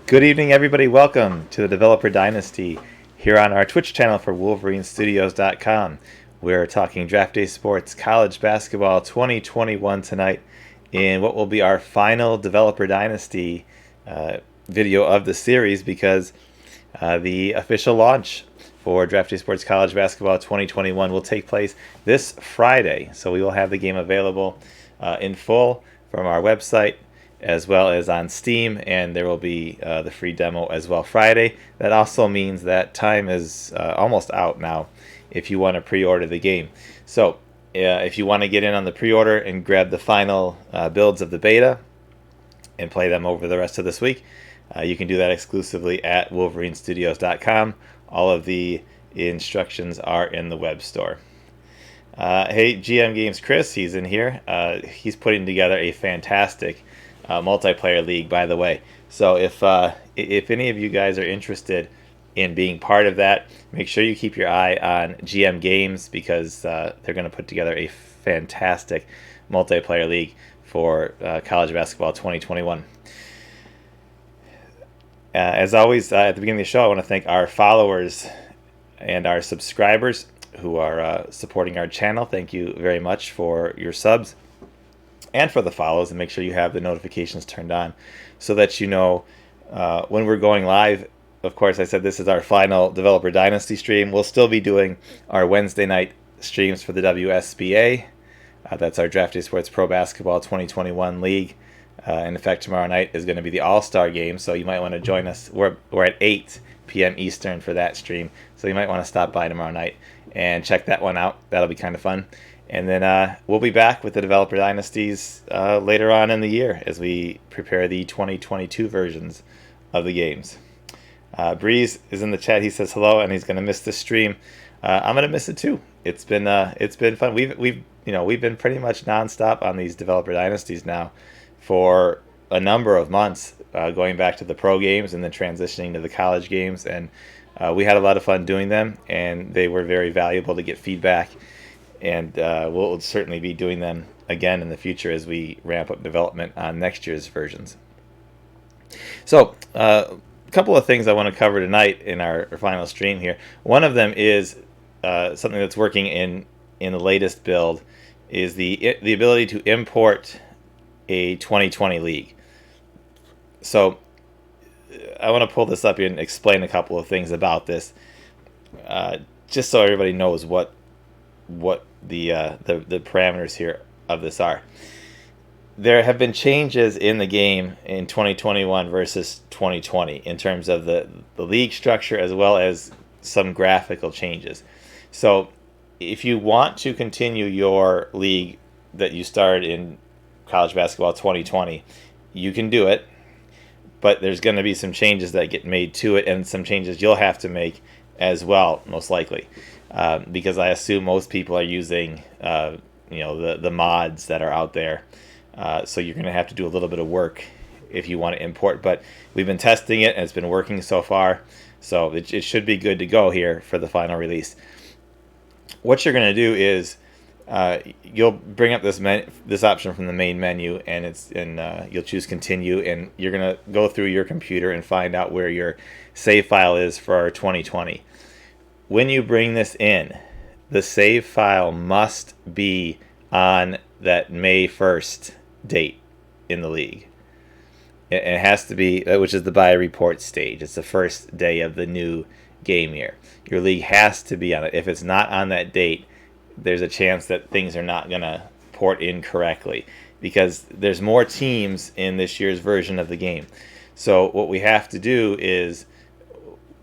Good evening, everybody. Welcome to the Developer Dynasty here on our Twitch channel for WolverineStudios.com. We're talking Draft Day Sports College Basketball 2021 tonight in what will be our final Developer Dynasty video of the series, because the official launch for Draft Day Sports College Basketball 2021 will take place this Friday. So we will have the game available in full from our website, as well as on Steam, and there will be the free demo as well Friday. That also means that time is almost out now if you want to pre-order the game. So if you want to get in on the pre-order and grab the final builds of the beta and play them over the rest of this week, you can do that exclusively at WolverineStudios.com. All of the instructions are in the web store. Hey, GM Games Chris, he's in here. He's putting together a fantastic multiplayer league, by the way. So if any of you guys are interested in being part of that, make sure you keep your eye on GM Games, because they're going to put together a fantastic multiplayer league for college basketball 2021. As always, at the beginning of the show, I want to thank our followers and our subscribers who are supporting our channel. Thank you very much for your subs and for the follows, and make sure you have the notifications turned on so that you know when we're going live. Of course, I said this is our final Developer Dynasty stream. We'll still be doing our Wednesday night streams for the WSBA. That's our Draft Day Sports Pro Basketball 2021 League. And in fact, tomorrow night is going to be the All-Star game, so you might want to join us. We're at 8 p.m. Eastern for that stream, so you might want to stop by tomorrow night and check that one out. That'll be kind of fun. And then we'll be back with the Developer Dynasties later on in the year as we prepare the 2022 versions of the games. Breeze is in the chat. He says hello, and he's going to miss this stream. I'm going to miss it too. It's been fun. We've been pretty much nonstop on these Developer Dynasties now for a number of months, going back to the pro games and then transitioning to the college games, and we had a lot of fun doing them, and they were very valuable to get feedback. And we'll certainly be doing them again in the future as we ramp up development on next year's versions. So a couple of things I want to cover tonight in our final stream here. One of them is something that's working in the latest build, is the ability to import a 2020 league. So I want to pull this up here and explain a couple of things about this, just so everybody knows what the parameters here of this are. There have been changes in the game in 2021 versus 2020 in terms of the league structure, as well as some graphical changes. So if you want to continue your league that you started in college basketball 2020, you can do it, but there's going to be some changes that get made to it, and some changes you'll have to make as well, most likely. Because I assume most people are using the mods that are out there, so you're going to have to do a little bit of work if you want to import. But we've been testing it, and it's been working so far, so it should be good to go here for the final release. What you're going to do is you'll bring up this option from the main menu, and you'll choose continue, and you're going to go through your computer and find out where your save file is for our 2020. When you bring this in, the save file must be on that May 1st date in the league. It has to be, which is the buy report stage. It's the first day of the new game year. Your league has to be on it. If it's not on that date, there's a chance that things are not going to port in correctly, because there's more teams in this year's version of the game. So what we have to do is,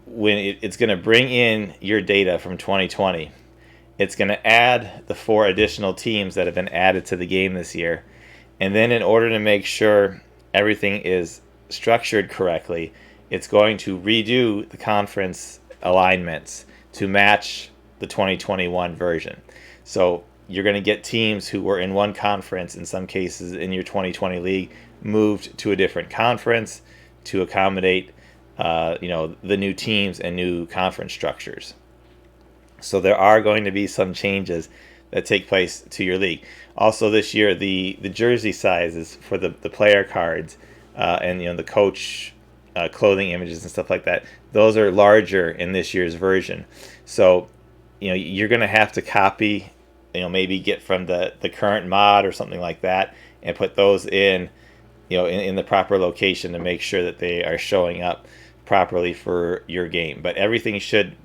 when it's going to bring in your data from 2020, it's going to add the 4 additional teams that have been added to the game this year. And then in order to make sure everything is structured correctly, it's going to redo the conference alignments to match the 2021 version. So you're going to get teams who were in one conference, in some cases in your 2020 league, moved to a different conference to accommodate the new teams and new conference structures. So there are going to be some changes that take place to your league. Also this year, the jersey sizes for the player cards and the coach clothing images and stuff like that. Those are larger in this year's version. So, you're going to have to copy, maybe get from the current mod or something like that and put those in, in the proper location to make sure that they are showing up properly for your game. But everything should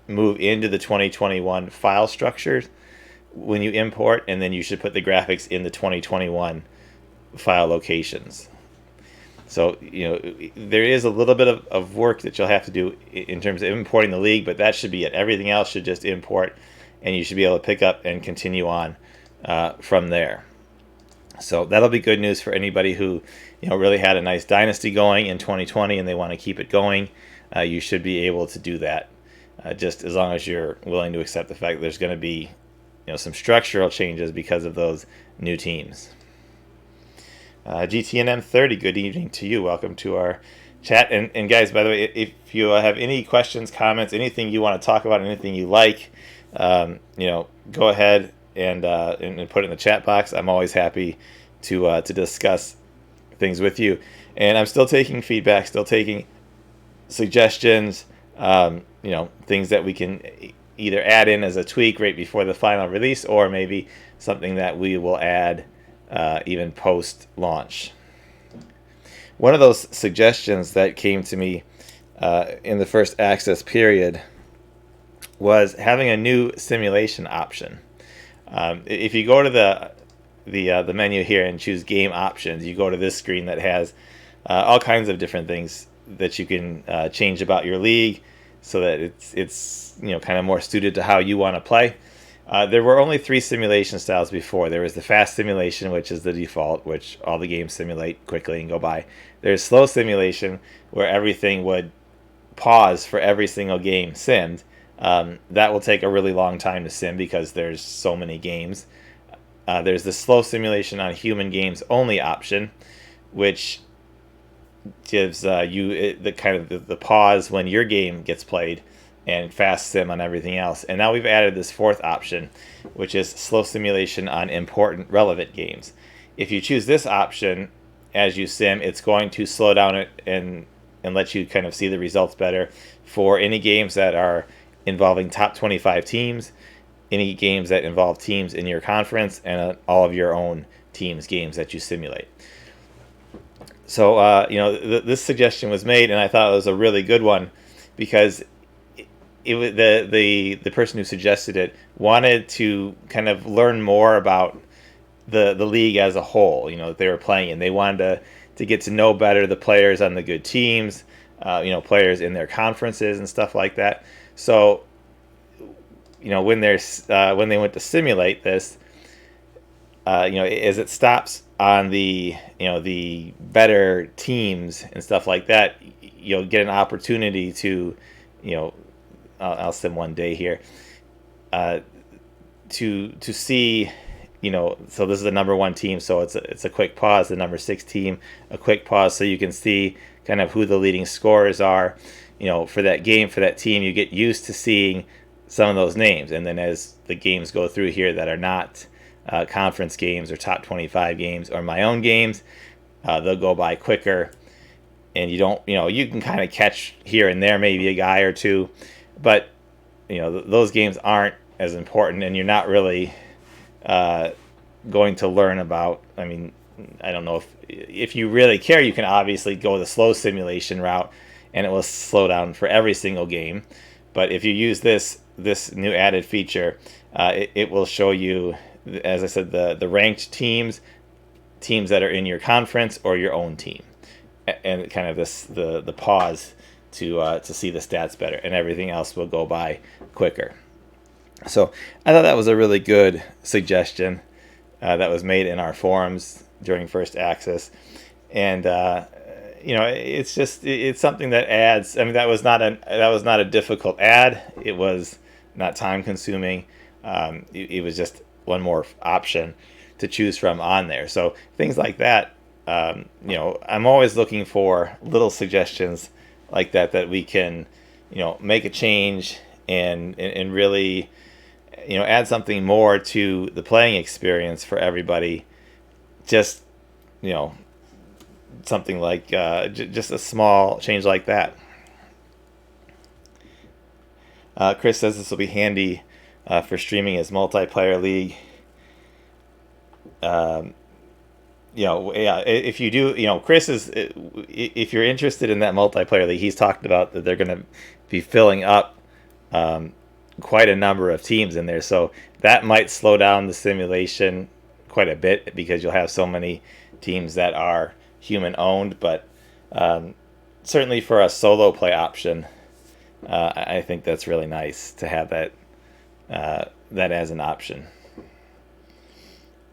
move into the 2021 file structures when you import, and then you should put the graphics in the 2021 file locations. So, there is a little bit of work that you'll have to do in terms of importing the league, but that should be it. Everything else should just import, and you should be able to pick up and continue on from there. So that'll be good news for anybody who, really had a nice Dynasty going in 2020 and they want to keep it going. You should be able to do that, just as long as you're willing to accept the fact that there's going to be, some structural changes because of those new teams. GTNM 30, good evening to you. Welcome to our chat. And guys, by the way, if you have any questions, comments, anything you want to talk about, anything you like, go ahead and put it in the chat box. I'm always happy to discuss things with you. And I'm still taking feedback, still taking suggestions, things that we can either add in as a tweak right before the final release, or maybe something that we will add even post-launch. One of those suggestions that came to me in the first access period was having a new simulation option. If you go to the menu here and choose Game Options, you go to this screen that has all kinds of different things that you can change about your league so that it's kind of more suited to how you want to play. There were only 3 simulation styles before. There was the fast simulation, which is the default, which all the games simulate quickly and go by. There's slow simulation, where everything would pause for every single game simmed. That will take a really long time to sim because there's so many games. There's the slow simulation on human games only option, which gives you the kind of the pause when your game gets played, and fast sim on everything else. And now we've added this 4th option, which is slow simulation on important relevant games. If you choose this option as you sim, it's going to slow down it and let you kind of see the results better for any games that are involving top 25 teams, any games that involve teams in your conference, and all of your own teams' games that you simulate. So, this suggestion was made, and I thought it was a really good one, because the person who suggested it wanted to kind of learn more about the league as a whole, that they were playing in. They wanted to get to know better the players on the good teams, players in their conferences and stuff like that. So, when they went to simulate this, as it stops on the better teams and stuff like that, you'll get an opportunity to, I'll sim one day here, to see, so this is the number 1 team, so it's a quick pause. The number 6 team, a quick pause, so you can see kind of who the leading scorers are, for that game, for that team. You get used to seeing some of those names, and then as the games go through here that are not conference games or top 25 games or my own games, they'll go by quicker, and you can kind of catch here and there maybe a guy or two, but those games aren't as important, and you're not really going to learn about. I mean, I don't know if you really care, you can obviously go the slow simulation route, and it will slow down for every single game. But if you use this new added feature, it will show you, as I said, the ranked teams that are in your conference or your own team, and kind of the pause to see the stats better, and everything else will go by quicker. So I thought that was a really good suggestion that was made in our forums during first access, and it's something that adds. I mean, that was not a difficult add. It was not time consuming. It was just one more option to choose from on there. So things like that. I'm always looking for little suggestions like that we can, make a change and really, add something more to the playing experience for everybody. Just, something like just a small change like that. Chris says this will be handy for streaming as multiplayer league. If you do, Chris is, if you're interested in that multiplayer league, he's talked about that they're going to be filling up quite a number of teams in there. So that might slow down the simulation quite a bit because you'll have so many teams that are human owned. But certainly for a solo play option, I think that's really nice to have that as an option.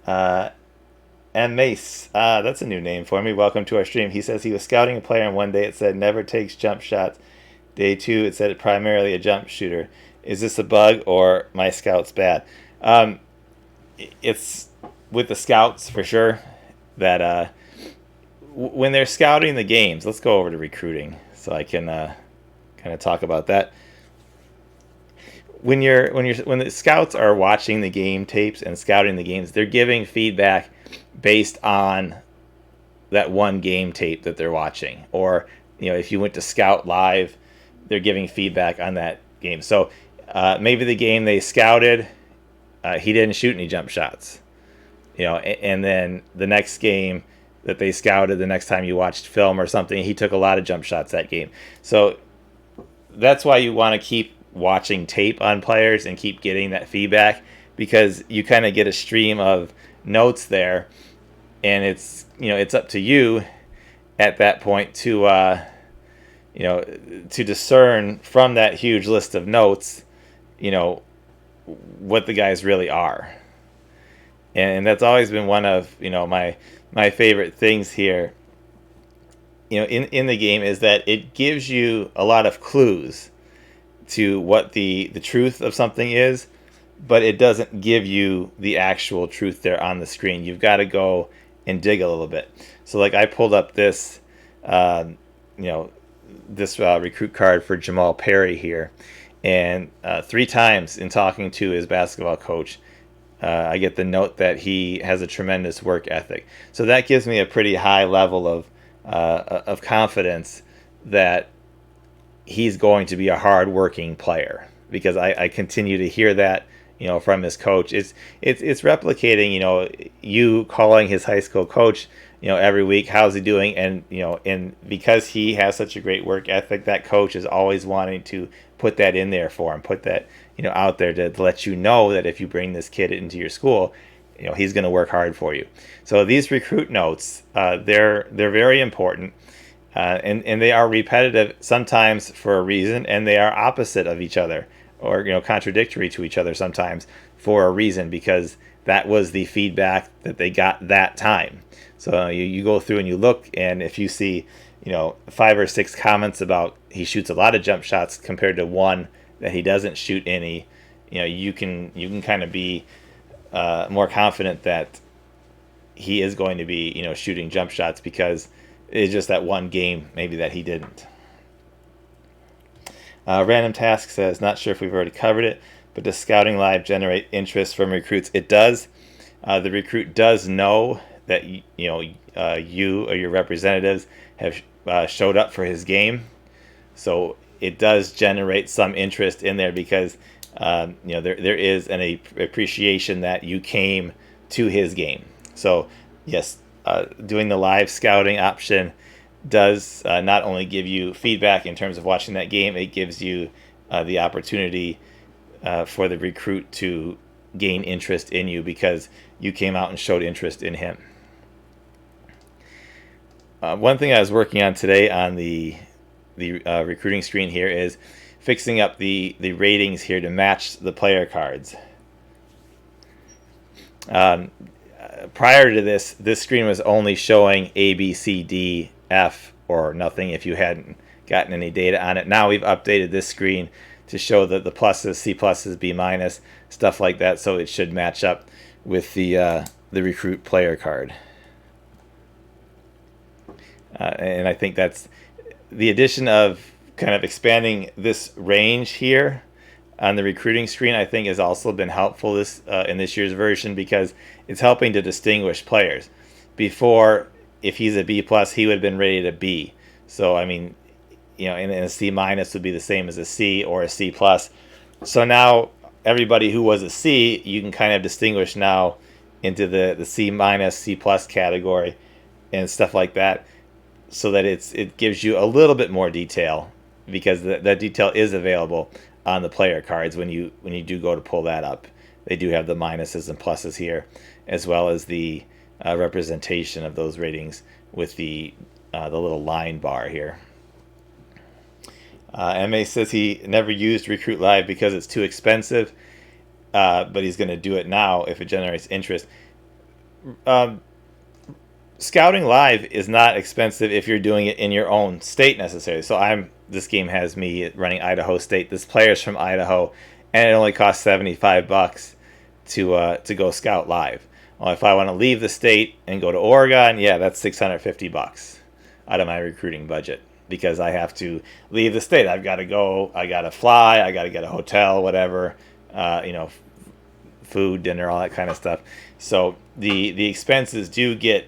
And Mace, that's a new name for me. Welcome to our stream. He says he was scouting a player, and one day it said never takes jump shots. Day 2, it said primarily a jump shooter. Is this a bug or my scout's bad? It's with the scouts for sure that when they're scouting the games, let's go over to recruiting so I can kind of talk about that. When the scouts are watching the game tapes and scouting the games, they're giving feedback based on that one game tape that they're watching. Or, if you went to Scout Live, they're giving feedback on that game. So maybe the game they scouted, he didn't shoot any jump shots. And then the next game that they scouted, the next time you watched film or something, he took a lot of jump shots that game. So that's why you want to keep watching tape on players and keep getting that feedback, because you kind of get a stream of notes there, and it's up to you at that point to discern from that huge list of notes what the guys really are. And that's always been one of my favorite things here in the game, is that it gives you a lot of clues to what the truth of something is, but it doesn't give you the actual truth there on the screen. You've got to go and dig a little bit. So like I pulled up this recruit card for Jamal Perry here, and 3 times in talking to his basketball coach, I get the note that he has a tremendous work ethic. So that gives me a pretty high level of confidence that he's going to be a hard-working player, because I continue to hear that from his coach. It's replicating you calling his high school coach every week, how's he doing, and because he has such a great work ethic, that coach is always wanting to put that in there for him, put that out there to let you know that if you bring this kid into your school, he's going to work hard for you. So these recruit notes, they're very important. And they are repetitive sometimes for a reason, and they are opposite of each other, or contradictory to each other sometimes for a reason, because that was the feedback that they got that time. So you go through and you look, and if you see 5 or 6 comments about he shoots a lot of jump shots compared to 1 that he doesn't shoot any, you can kind of be more confident that he is going to be shooting jump shots, because it's just that one game maybe that he didn't. Random Task says, not sure if we've already covered it, but does Scouting Live generate interest from recruits? It does. The recruit does know that you or your representatives have showed up for his game, so it does generate some interest in there, because there is an appreciation that you came to his game. So yes, doing the live scouting option does not only give you feedback in terms of watching that game, it gives you the opportunity for the recruit to gain interest in you because you came out and showed interest in him. One thing I was working on today on the recruiting screen here is fixing up the ratings here to match the player cards. Prior to this screen was only showing A, B, C, D, F, or nothing if you hadn't gotten any data on it. Now we've updated this screen to show that the pluses, C pluses, B minus, stuff like that, so it should match up with the recruit player card. And I think that's the addition of kind of expanding this range here on the recruiting screen, I think has also been helpful in this year's version, because it's helping to distinguish players. Before, if he's a B plus, he would have been rated a B. So I mean, and a C minus would be the same as a C or a C plus. So now everybody who was a C, you can kind of distinguish now into the C minus, C plus category and stuff like that, so that it gives you a little bit more detail, because that detail is available on the player cards when you do go to pull that up. They do have the minuses and pluses here, as well as the representation of those ratings with the little line bar here. MA says he never used Recruit Live because it's too expensive, but he's going to do it now if it generates interest. Scouting Live is not expensive if you're doing it in your own state necessarily. So this game has me running Idaho State. This player's from Idaho, and it only costs $75 to go scout live. Well, if I want to leave the state and go to Oregon, yeah, that's $650 out of my recruiting budget, because I have to leave the state. I've got to go. I got to fly. I got to get a hotel, whatever, food, dinner, all that kind of stuff. So the expenses do get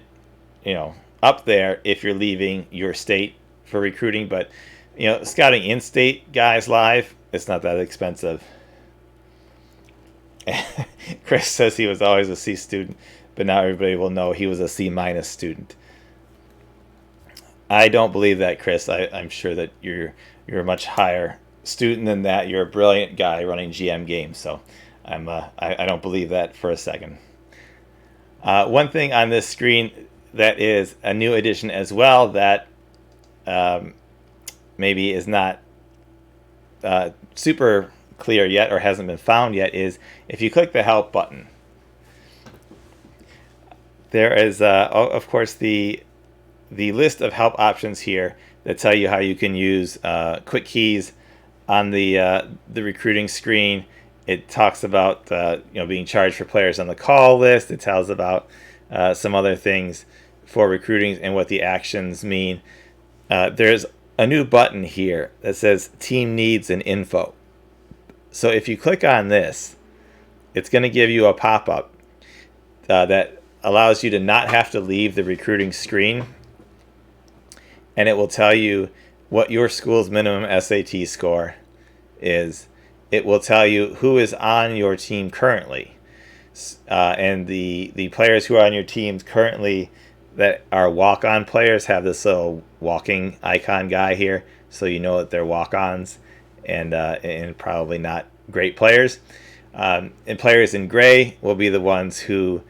up there if you're leaving your state for recruiting. But scouting in-state guys live, it's not that expensive. Chris says he was always a C student, but now everybody will know he was a C minus student. I don't believe that, Chris. I'm sure that you're a much higher student than that. You're a brilliant guy running GM games, so I don't believe that for a second. One thing on this screen that is a new addition as well that maybe is not super clear yet or hasn't been found yet is if you click the help button, there is of course the list of help options here that tell you how you can use quick keys on the recruiting screen. It talks about being charged for players on the call list. It tells about some other things for recruiting and what the actions mean. There's a new button here that says Team Needs and Info. So if you click on this, it's going to give you a pop-up that allows you to not have to leave the recruiting screen, and it will tell you what your school's minimum SAT score is. It will tell you who is on your team currently, and the players who are on your teams currently that are walk-on players have this little walking icon guy here, so you know that they're walk-ons and probably not great players. And players in gray will be the ones who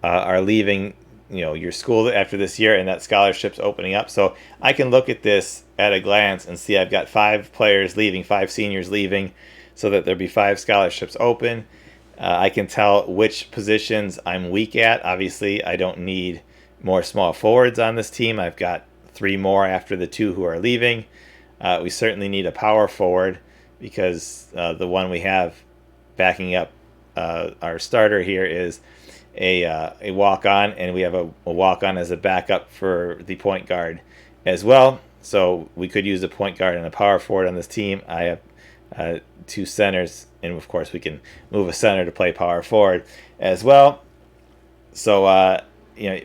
are leaving your school after this year, and that scholarship's opening up. So I can look at this at a glance and see I've got 5 players leaving, 5 seniors leaving, so that there'll be 5 scholarships open. I can tell which positions I'm weak at. Obviously, I don't need more small forwards on this team. I've got 3 more after the 2 who are leaving. We certainly need a power forward, because the one we have backing up our starter here is a walk-on, and we have a walk-on as a backup for the point guard as well. So we could use a point guard and a power forward on this team. I have 2 centers, and of course we can move a center to play power forward as well. So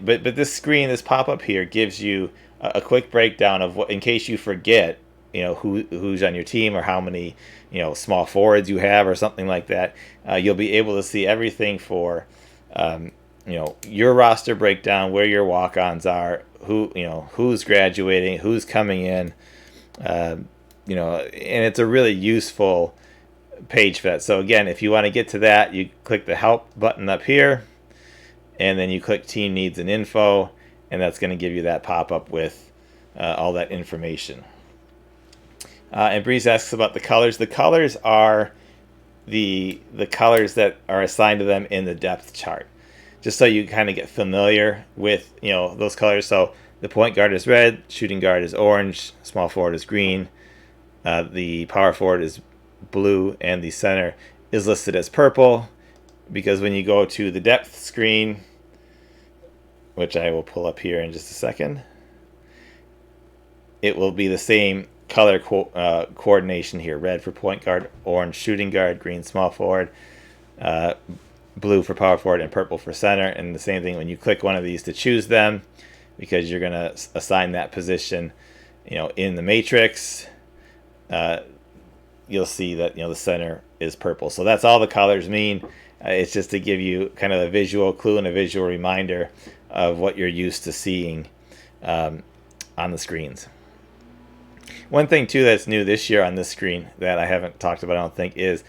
but this screen, this pop-up here, gives you a quick breakdown of what, in case you forget who's on your team or how many small forwards you have or something like that. You'll be able to see everything for your roster breakdown, where your walk-ons are, who's graduating, who's coming in, and it's a really useful page for that. So again, if you want to get to that, you click the help button up here, and then you click Team Needs and Info, and that's going to give you that pop-up with all that information. And Breeze asks about the colors. The colors are the colors that are assigned to them in the depth chart, just so you kind of get familiar with those colors. So the point guard is red, shooting guard is orange, small forward is green, the power forward is blue, and the center is listed as purple, because when you go to the depth screen, which I will pull up here in just a second, it will be the same color coordination here: red for point guard, orange shooting guard, green small forward, blue for power forward, and purple for center. And the same thing when you click one of these to choose them, because you're going to assign that position, in the matrix. You'll see that, the center is purple. So that's all the colors mean. It's just to give you kind of a visual clue and a visual reminder of what you're used to seeing on the screens. One thing, too, that's new this year on this screen that I haven't talked about, I don't think, is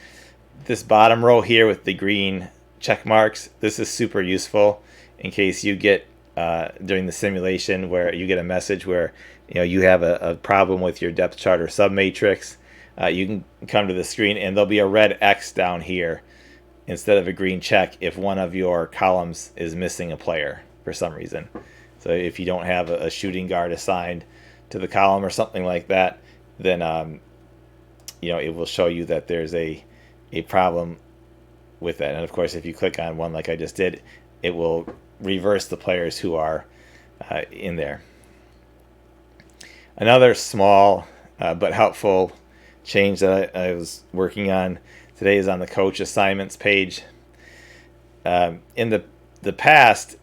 this bottom row here with the green check marks. This is super useful in case you get, during the simulation, where you get a message where you have a problem with your depth chart or submatrix. You can come to the screen and there'll be a red X down here instead of a green check if one of your columns is missing a player for some reason. So if you don't have a shooting guard assigned to the column or something like that, then it will show you that there's a problem with that. And of course, if you click on one like I just did, it will reverse the players who are in there. Another small but helpful change that I was working on today is on the coach assignments page. In the past,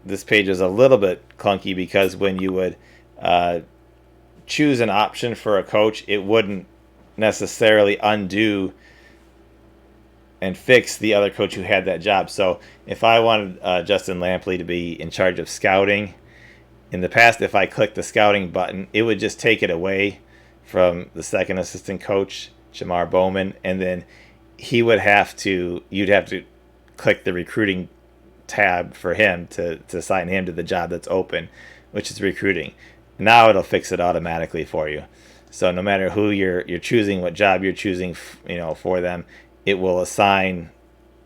this page was a little bit clunky because when you would choose an option for a coach, it wouldn't necessarily undo and fix the other coach who had that job. So if I wanted Justin Lampley to be in charge of scouting, in the past, if I clicked the scouting button, it would just take it away from the second assistant coach, Jamar Bowman, and then you'd have to click the recruiting tab for him to assign him to the job that's open, which is recruiting. Now it'll fix it automatically for you. So no matter who you're choosing, what job you're choosing, for them, it will assign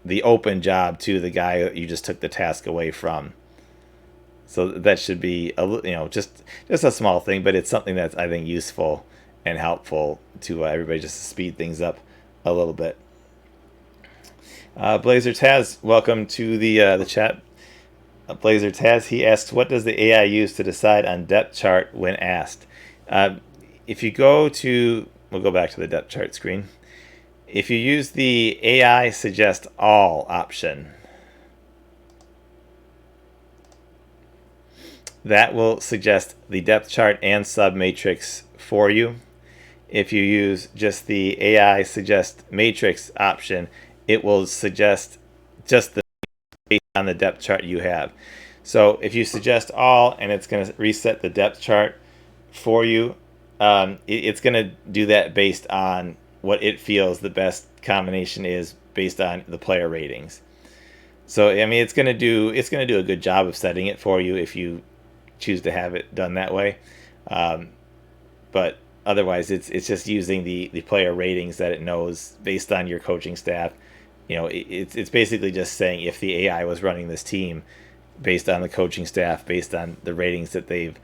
the open job to the guy that you just took the task away from. So that should be just a small thing, but it's something that's, I think, useful and helpful to everybody, just to speed things up a little bit. Blazer Taz, welcome to the chat. Blazer Taz, he asks, what does the AI use to decide on depth chart when asked? If you go to, we'll go back to the depth chart screen. If you use the AI suggest all option, that will suggest the depth chart and submatrix for you. If you use just the AI suggest matrix option, it will suggest just the based on the depth chart you have. So if you suggest all and it's going to reset the depth chart for you, it's going to do that based on what it feels the best combination is based on the player ratings. So I mean, it's going to do a good job of setting it for you if you choose to have it done that way. But otherwise, it's just using the player ratings that it knows based on your coaching staff. It's basically just saying if the AI was running this team based on the coaching staff, based on the ratings that they've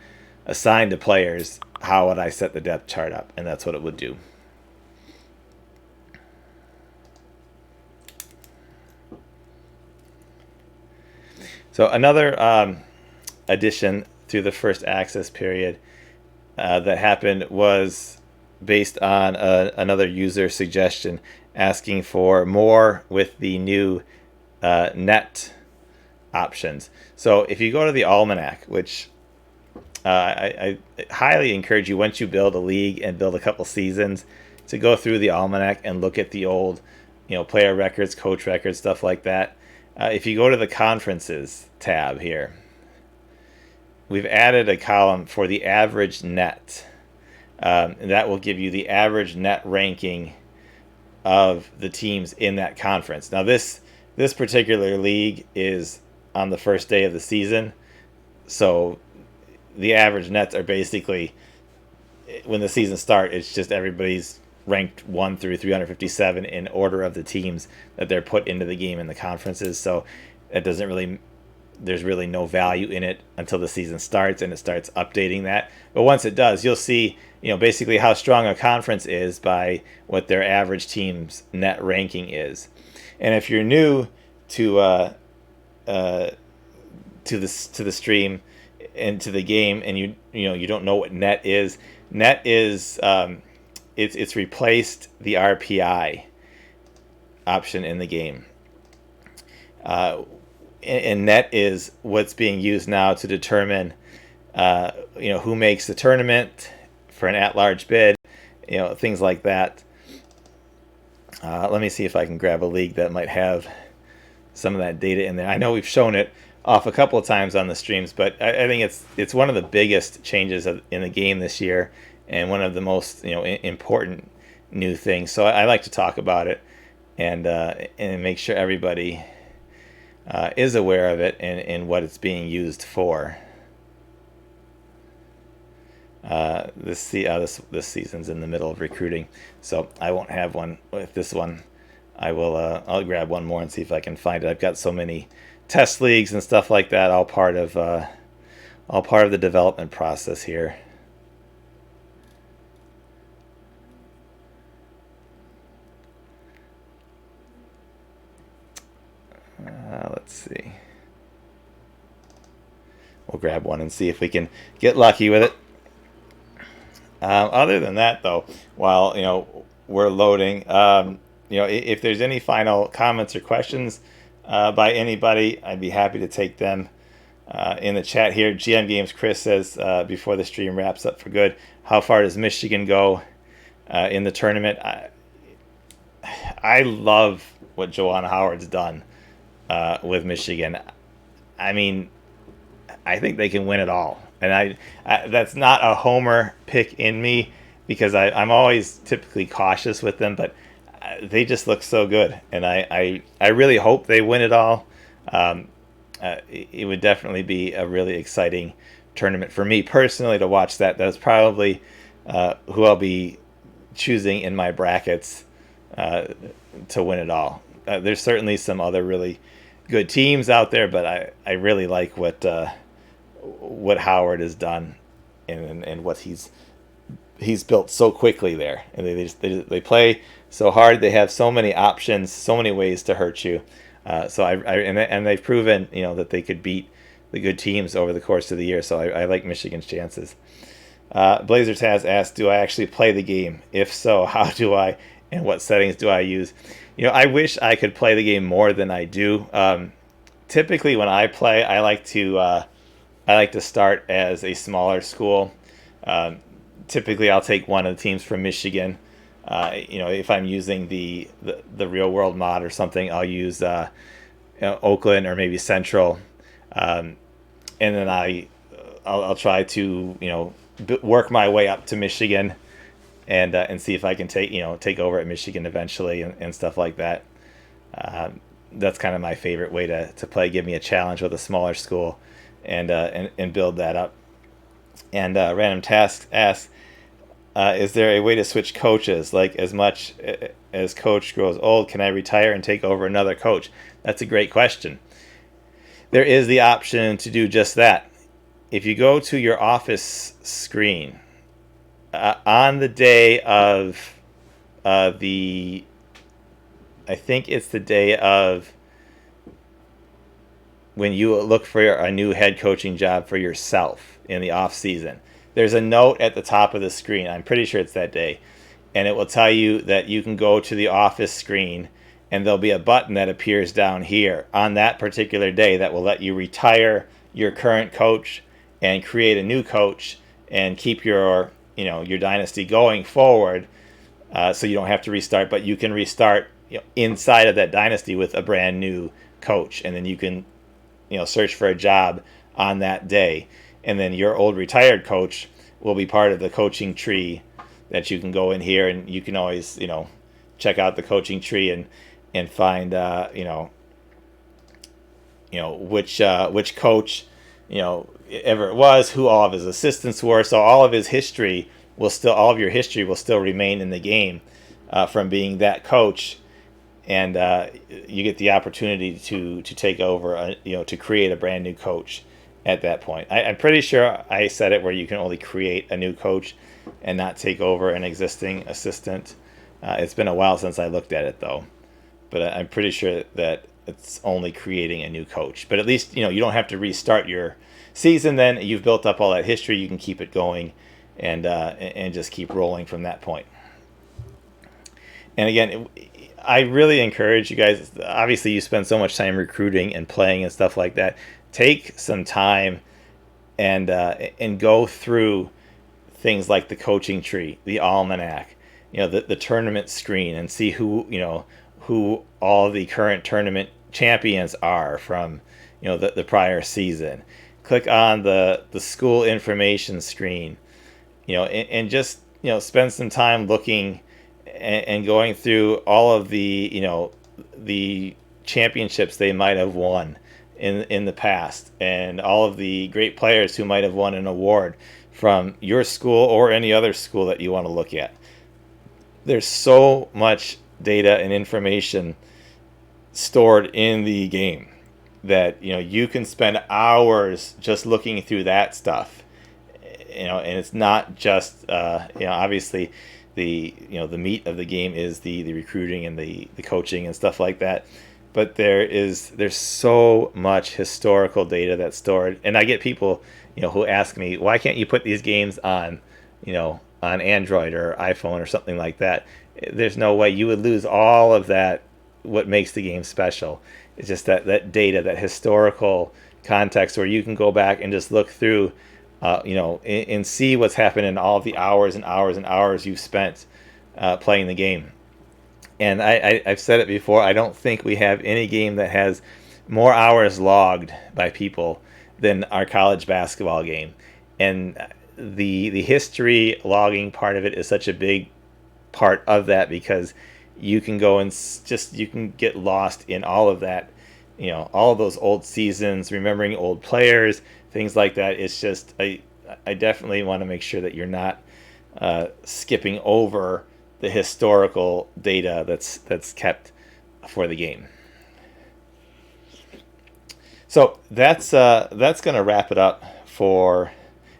assigned to players, how would I set the depth chart up? And that's what it would do. So another addition through the first access period that happened was based on another user suggestion asking for more with the new net options. So if you go to the Almanac, which I highly encourage you, once you build a league and build a couple seasons, to go through the Almanac and look at the old player records, coach records, stuff like that. If you go to the conferences tab here, we've added a column for the average net. And that will give you the average net ranking of the teams in that conference. Now this particular league is on the first day of the season, so the average nets are basically, when the season starts, it's just everybody's ranked 1 through 357 in order of the teams that they're put into the game in the conferences. So it doesn't really, there's really no value in it until the season starts and it starts updating that. But once it does, you'll see, basically how strong a conference is by what their average team's net ranking is. And if you're new to the stream and to the game, and you don't know what net is it's replaced the RPI option in the game. and net is what's being used now to determine who makes the tournament for an at-large bid, things like that. Let me see if I can grab a league that might have some of that data in there. I know we've shown it off a couple of times on the streams, but I think it's one of the biggest changes in the game this year, and one of the most important new things. So I like to talk about it and make sure everybody is aware of it and what it's being used for. This season's in the middle of recruiting, so I won't have one with this one. I'll grab one more and see if I can find it. I've got so many test leagues and stuff like that, all part of the development process here. Let's see. We'll grab one and see if we can get lucky with it. Other than that, though, while we're loading, if there's any final comments or questions by anybody, I'd be happy to take them in the chat here. GM Games Chris says, before the stream wraps up for good, how far does Michigan go in the tournament? I love what Juwan Howard's done with Michigan. I mean, I think they can win it all. And I that's not a homer pick in me, because I'm always typically cautious with them, but they just look so good. And I really hope they win it all. It would definitely be a really exciting tournament for me personally to watch that. That's probably who I'll be choosing in my brackets to win it all. There's certainly some other really good teams out there, but I really like what Howard has done and what he's built so quickly there. And they play so hard. They have so many options, so many ways to hurt you. And they've proven that they could beat the good teams over the course of the year. So I like Michigan's chances. Blazers has asked, do I actually play the game? If so, how do I, and what settings do I use? I wish I could play the game more than I do. Typically when I play, I like to start as a smaller school. Typically, I'll take one of the teams from Michigan. If I'm using the real world mod or something, I'll use Oakland or maybe Central, and then I'll try to work my way up to Michigan, and see if I can take over at Michigan eventually and stuff like that. That's kind of my favorite way to play. Give me a challenge with a smaller school. And build that up. And Random Task asks, is there a way to switch coaches? Like, as much as coach grows old, can I retire and take over another coach? That's a great question. There is the option to do just that. If you go to your office screen, on the day of I think it's the day of when you look for a new head coaching job for yourself in the off season, there's a note at the top of the screen. I'm pretty sure it's that day. And it will tell you that you can go to the office screen, and there'll be a button that appears down here on that particular day that will let you retire your current coach and create a new coach and keep your dynasty going forward. So you don't have to restart, but you can restart inside of that dynasty with a brand new coach. And then you can search for a job on that day, and then your old retired coach will be part of the coaching tree that you can go in here, and you can always check out the coaching tree and find which coach ever it was, who all of his assistants were. So all of your history will still remain in the game from being that coach. And you get the opportunity to take over, to create a brand new coach at that point. I'm pretty sure I said it where you can only create a new coach and not take over an existing assistant. It's been a while since I looked at it, though. But I'm pretty sure that it's only creating a new coach. But at least, you don't have to restart your season then. You've built up all that history. You can keep it going and just keep rolling from that point. And again, I really encourage you guys. Obviously, you spend so much time recruiting and playing and stuff like that. Take some time and go through things like the coaching tree, the almanac, the tournament screen, and see who all the current tournament champions are from the prior season. Click on the school information screen, and just spend some time looking and going through all of the championships they might have won in the past, and all of the great players who might have won an award from your school or any other school that you want to look at. There's so much data and information stored in the game that you can spend hours just looking through that stuff. And it's not just obviously the meat of the game is the recruiting and the coaching and stuff like that, but there's so much historical data that's stored. And I get people who ask me, why can't you put these games on on Android or iPhone or something like that? There's no way. You would lose all of that, what makes the game special. It's just that data, that historical context where you can go back and just look through and see what's happened in all of the hours and hours and hours you've spent playing the game. And I've said it before, I don't think we have any game that has more hours logged by people than our college basketball game. And the history logging part of it is such a big part of that, because you can go and you can get lost in all of that, all of those old seasons, remembering old players, things like that. It's just, I definitely want to make sure that you're not skipping over the historical data that's kept for the game. So that's going to wrap it up for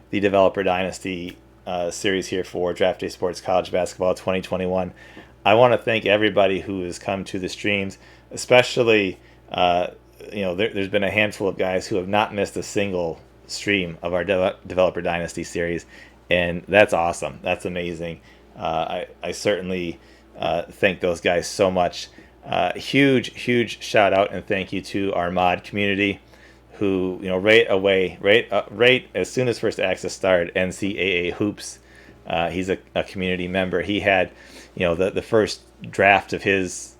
the Developer Dynasty series here for Draft Day Sports College Basketball 2021. I want to thank everybody who has come to the streams, especially there's been a handful of guys who have not missed a single stream of our Developer Dynasty series, and that's awesome. That's amazing. I certainly thank those guys so much. Huge shout out and thank you to our mod community, who right as soon as First Access started, NCAA Hoops. He's a community member. He had the first draft of his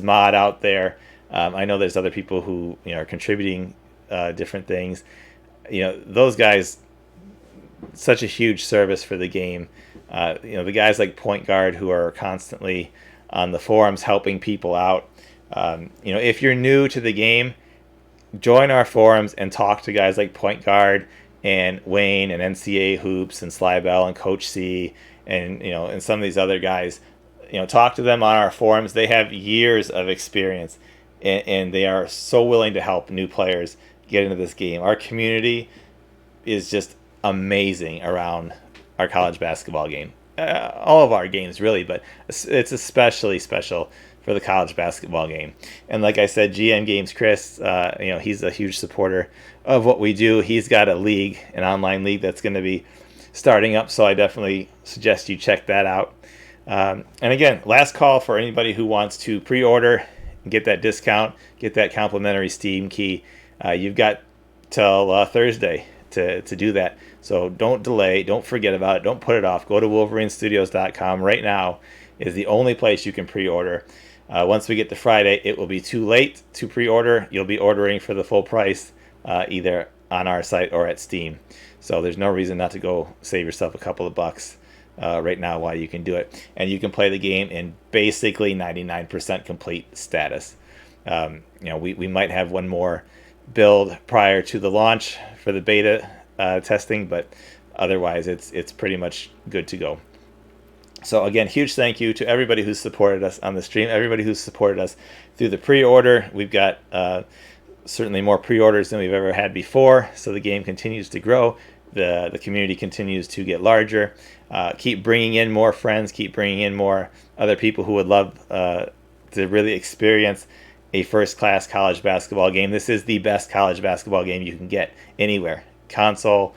mod out there. I know there's other people who are contributing different things. Those guys, such a huge service for the game. The guys like Point Guard, who are constantly on the forums helping people out. If you're new to the game, join our forums and talk to guys like Point Guard and Wayne and NCAA Hoops and Slybell and Coach C and some of these other guys. Talk to them on our forums. They have years of experience, and they are so willing to help new players get into this game. Our community is just amazing around our college basketball game. All of our games, really, but it's especially special for the college basketball game. And like I said, GM Games Chris, he's a huge supporter of what we do. He's got a league, an online league that's going to be starting up, so I definitely suggest you check that out. And again, last call for anybody who wants to pre-order and get that discount, get that complimentary Steam key. You've got till Thursday to do that. So don't delay. Don't forget about it. Don't put it off. Go to WolverineStudios.com right now. Is the only place you can pre-order. Once we get to Friday, it will be too late to pre-order. You'll be ordering for the full price, either on our site or at Steam. So there's no reason not to go save yourself a couple of bucks right now while you can do it. And you can play the game in basically 99% complete status. We might have one more build prior to the launch for the beta testing, but otherwise it's pretty much good to go. So again, huge thank you to everybody who's supported us on the stream, everybody who's supported us through the pre-order. We've got certainly more pre-orders than we've ever had before, so the game continues to grow. The community continues to get larger. Keep bringing in more friends, keep bringing in more other people who would love to really experience a first-class college basketball game. This is the best college basketball game you can get anywhere. Console,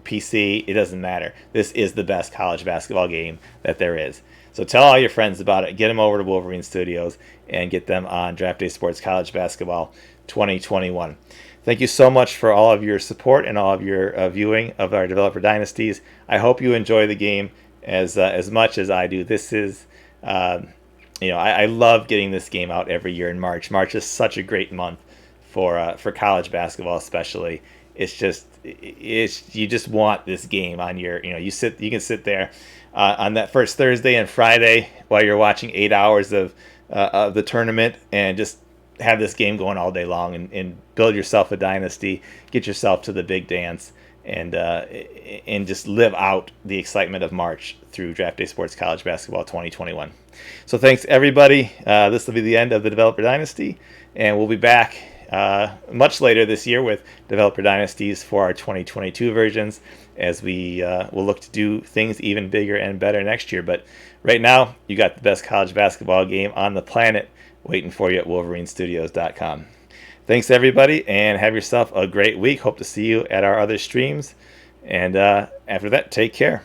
PC, it doesn't matter. This is the best college basketball game that there is. So tell all your friends about it. Get them over to Wolverine Studios and get them on Draft Day Sports College Basketball 2021. Thank you so much for all of your support and all of your viewing of our Developer Dynasties. I hope you enjoy the game as much as I do. This is, I love getting this game out every year in March. March is such a great month for college basketball, especially. You just want this game on your, you can sit there on that first Thursday and Friday while you're watching 8 hours of the tournament and just have this game going all day long and build yourself a dynasty, get yourself to the big dance, and just live out the excitement of March through Draft Day Sports College Basketball 2021. So thanks, everybody. This will be the end of the Developer Dynasty, and we'll be back much later this year with Developer Dynasties for our 2022 versions, as we will look to do things even bigger and better next year. But right now, you got the best college basketball game on the planet waiting for you at WolverineStudios.com. Thanks, everybody, and have yourself a great week. Hope to see you at our other streams. And after that, take care.